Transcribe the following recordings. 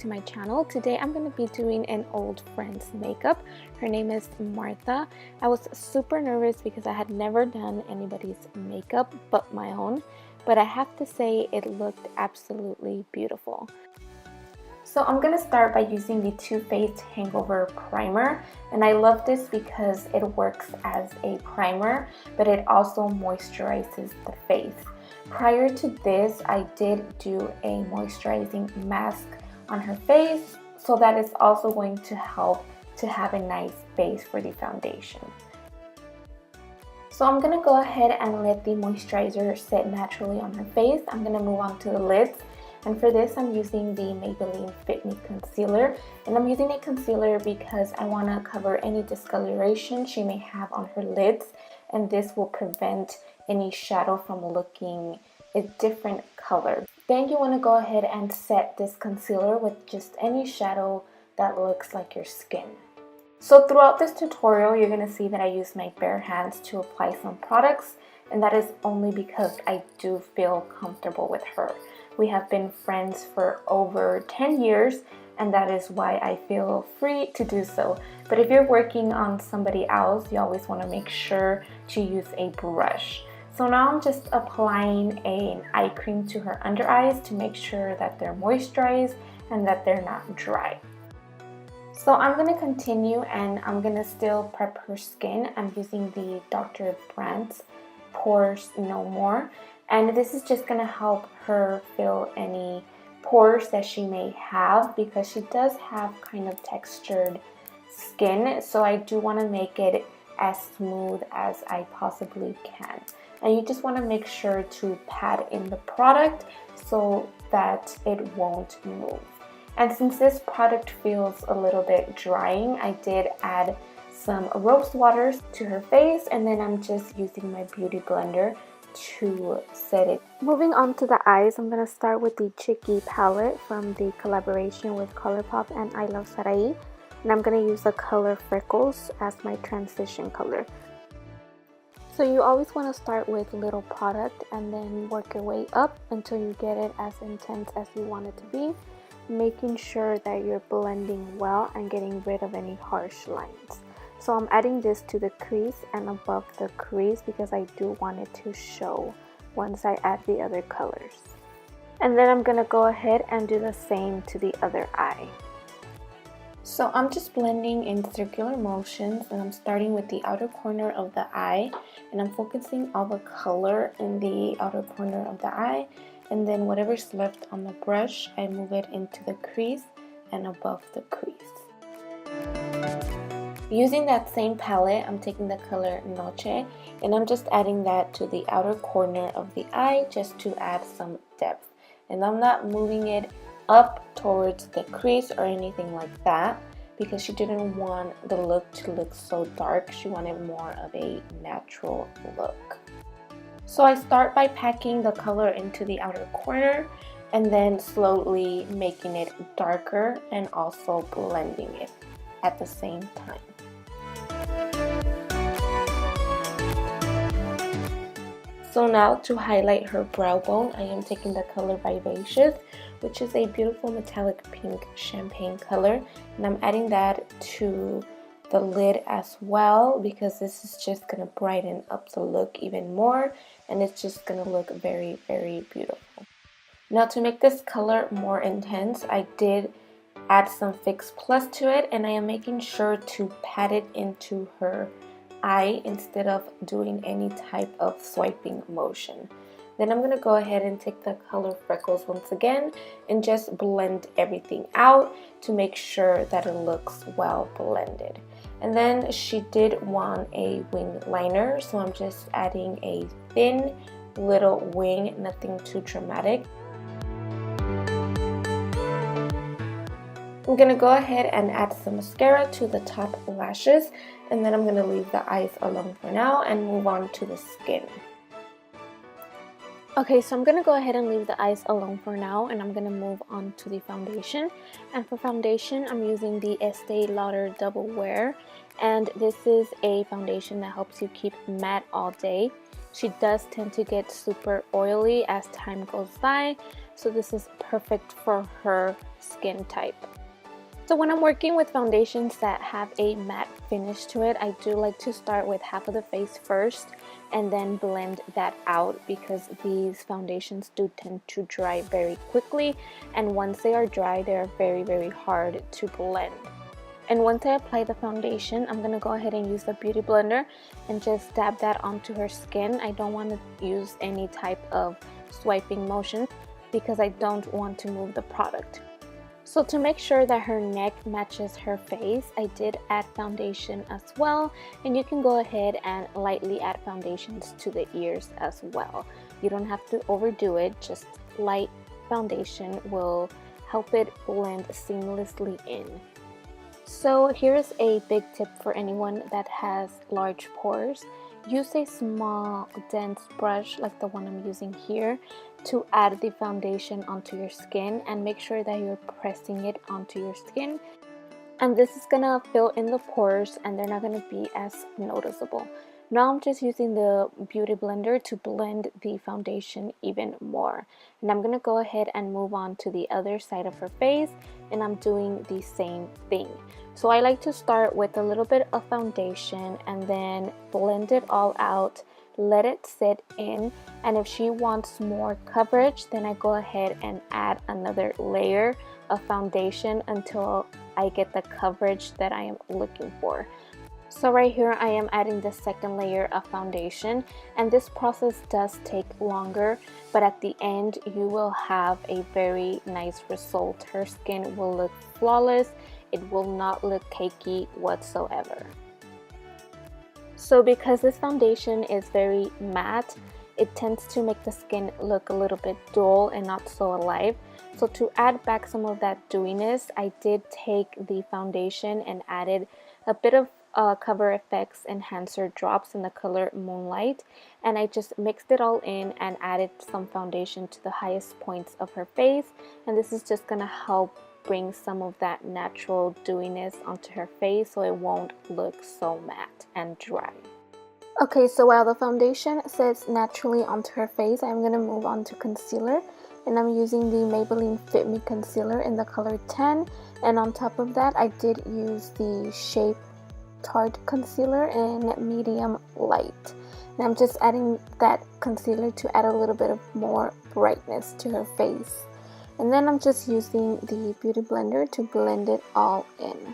to my channel. Today I'm going to be doing an old friend's makeup. Her name is Martha. I was super nervous because I had never done anybody's makeup but my own, but I have to say it looked absolutely beautiful. So I'm going to start by using the Too Faced Hangover primer, and I love this because it works as a primer but it also moisturizes the face. Prior to this, I did do a moisturizing mask on her face, so that is also going to help to have a nice base for the foundation. So I'm going to go ahead and let the moisturizer sit naturally on her face. I'm going to move on to the lids. And for this, I'm using the Maybelline Fit Me Concealer. And I'm using a concealer because I want to cover any discoloration she may have on her lids. And this will prevent any shadow from looking a different color. Then you want to go ahead and set this concealer with just any shadow that looks like your skin. So throughout this tutorial, you're going to see that I use my bare hands to apply some products. And that is only because I do feel comfortable with her. We have been friends for over 10 years, and that is why I feel free to do so. But if you're working on somebody else, you always want to make sure to use a brush. So now I'm just applying an eye cream to her under eyes to make sure that they're moisturized and that they're not dry. So I'm going to continue and I'm going to still prep her skin. I'm using the Dr. Brandt Pores No More. And this is just going to help her fill any pores that she may have because she does have kind of textured skin. So I do want to make it as smooth as I possibly can. And you just want to make sure to pat in the product so that it won't move. And since this product feels a little bit drying, I did add some rose waters to her face, and then I'm just using my beauty blender to set it. Moving on to the eyes, I'm going to start with the CHIC-Y Palette from the collaboration with Colourpop and ILUVSARAHI. And I'm going to use the color Freckles as my transition color. So you always want to start with little product and then work your way up until you get it as intense as you want it to be, making sure that you're blending well and getting rid of any harsh lines. So I'm adding this to the crease and above the crease because I do want it to show once I add the other colors. And then I'm going to go ahead and do the same to the other eye. So I'm just blending in circular motions, and I'm starting with the outer corner of the eye, and I'm focusing all the color in the outer corner of the eye, and then whatever's left on the brush, I move it into the crease and above the crease. Using that same palette, I'm taking the color Noche, and I'm just adding that to the outer corner of the eye just to add some depth. And I'm not moving it up towards the crease or anything like that because she didn't want the look to look so dark. She wanted more of a natural look. So I start by packing the color into the outer corner and then slowly making it darker and also blending it at the same time. So now to highlight her brow bone, I am taking the color Vivacious, which is a beautiful metallic pink champagne color, and I'm adding that to the lid as well because this is just going to brighten up the look even more, and it's just going to look very, very beautiful. Now to make this color more intense, I did add some Fix Plus to it, and I am making sure to pat it into her eye instead of doing any type of swiping motion. Then I'm going to go ahead and take the color Freckles once again and just blend everything out to make sure that it looks well blended. And then she did want a wing liner, so I'm just adding a thin little wing, nothing too dramatic. I'm going to go ahead and add some mascara to the top lashes, and then I'm going to leave the eyes alone for now and move on to the skin. Okay, so I'm going to go ahead and leave the eyes alone for now, and I'm going to move on to the foundation. And for foundation, I'm using the Estee Lauder Double Wear, and this is a foundation that helps you keep matte all day. She does tend to get super oily as time goes by, so this is perfect for her skin type. So when I'm working with foundations that have a matte finish to it, I do like to start with half of the face first and then blend that out, because these foundations do tend to dry very quickly, and once they are dry, they are very hard to blend. And once I apply the foundation, I'm going to go ahead and use the beauty blender and just dab that onto her skin. I don't want to use any type of swiping motion because I don't want to move the product. So to make sure that her neck matches her face, I did add foundation as well, and you can go ahead and lightly add foundations to the ears as well. You don't have to overdo it, just light foundation will help it blend seamlessly in. So here's a big tip for anyone that has large pores. Use a small dense brush like the one I'm using here to add the foundation onto your skin, and make sure that you're pressing it onto your skin, and this is gonna fill in the pores and they're not gonna be as noticeable. Now I'm just using the beauty blender to blend the foundation even more, and I'm gonna go ahead and move on to the other side of her face, and I'm doing the same thing. So I like to start with a little bit of foundation and then blend it all out, let it sit in, and if she wants more coverage, then I go ahead and add another layer of foundation until I get the coverage that I am looking for. So right here I am adding the second layer of foundation, and this process does take longer, but at the end you will have a very nice result. Her skin will look flawless, it will not look cakey whatsoever. So because this foundation is very matte, it tends to make the skin look a little bit dull and not so alive. So to add back some of that dewiness, I did take the foundation and added a bit of Cover FX enhancer drops in the color Moonlight, and I just mixed it all in and added some foundation to the highest points of her face, and this is just gonna help bring some of that natural dewiness onto her face so it won't look so matte and dry. Okay, so while the foundation sits naturally onto her face, I'm going to move on to concealer, and I'm using the Maybelline Fit Me concealer in the color 10, and on top of that I did use the Shape Tarte concealer in medium light, and I'm just adding that concealer to add a little bit of more brightness to her face. And then I'm just using the beauty blender to blend it all in.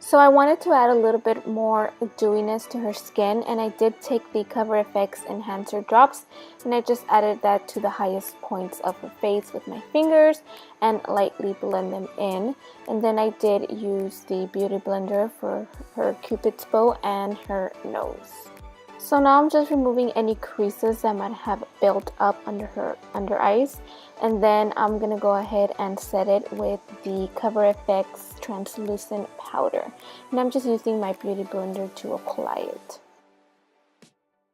So I wanted to add a little bit more dewiness to her skin, and I did take the Cover FX enhancer drops and I just added that to the highest points of her face with my fingers and lightly blend them in. And then I did use the beauty blender for her cupid's bow and her nose. So now I'm just removing any creases that might have built up under her under eyes, and then I'm gonna go ahead and set it with the Cover FX translucent powder, and I'm just using my beauty blender to apply it.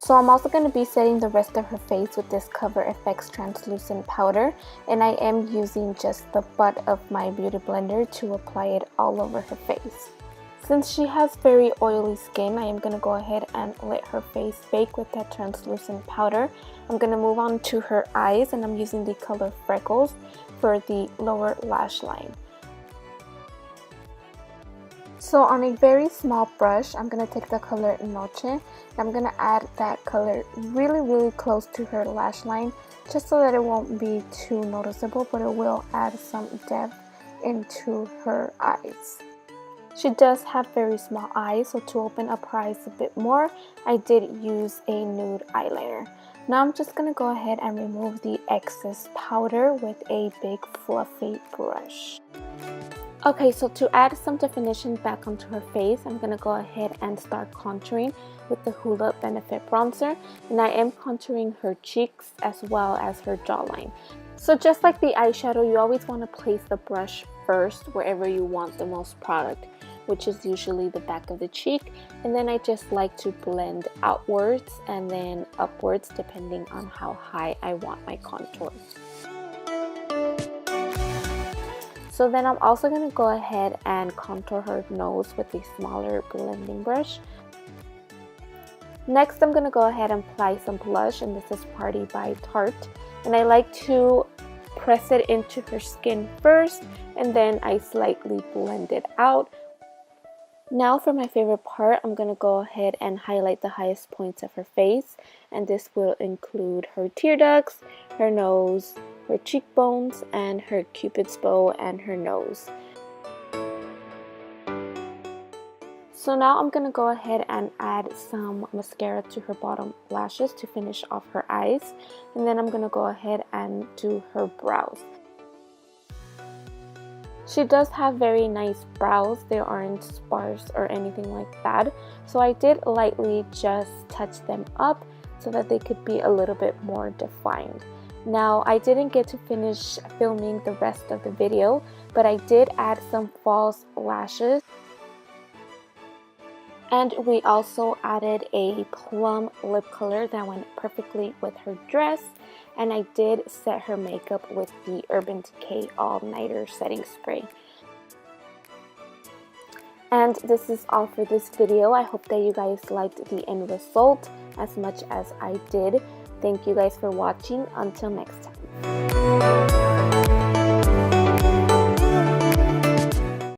So I'm also going to be setting the rest of her face with this Cover FX translucent powder, and I am using just the butt of my beauty blender to apply it all over her face. Since she has very oily skin, I am going to go ahead and let her face bake with that translucent powder. I'm going to move on to her eyes, and I'm using the color Freckles for the lower lash line. So on a very small brush, I'm going to take the color Noche, and I'm going to add that color really close to her lash line, just so that it won't be too noticeable, but it will add some depth into her eyes. She does have very small eyes, so to open up her eyes a bit more, I did use a nude eyeliner. Now I'm just going to go ahead and remove the excess powder with a big fluffy brush. Okay, so to add some definition back onto her face, I'm going to go ahead and start contouring with the Hoola Benefit Bronzer, and I am contouring her cheeks as well as her jawline. So just like the eyeshadow, you always want to place the brush first wherever you want the most product, which is usually the back of the cheek, and then I just like to blend outwards and then upwards depending on how high I want my contour. So then I'm also going to go ahead and contour her nose with a smaller blending brush. Next, I'm going to go ahead and apply some blush, and this is Party by Tarte. And I like to press it into her skin first, and then I slightly blend it out. Now for my favorite part, I'm going to go ahead and highlight the highest points of her face, and this will include her tear ducts, her nose, her cheekbones, and her cupid's bow and her nose. So now I'm going to go ahead and add some mascara to her bottom lashes to finish off her eyes, and then I'm going to go ahead and do her brows. She does have very nice brows. They aren't sparse or anything like that. So I did lightly just touch them up so that they could be a little bit more defined. Now, I didn't get to finish filming the rest of the video, but I did add some false lashes. And we also added a plum lip color that went perfectly with her dress. And I did set her makeup with the Urban Decay All Nighter Setting Spray. And this is all for this video. I hope that you guys liked the end result as much as I did. Thank you guys for watching. Until next time.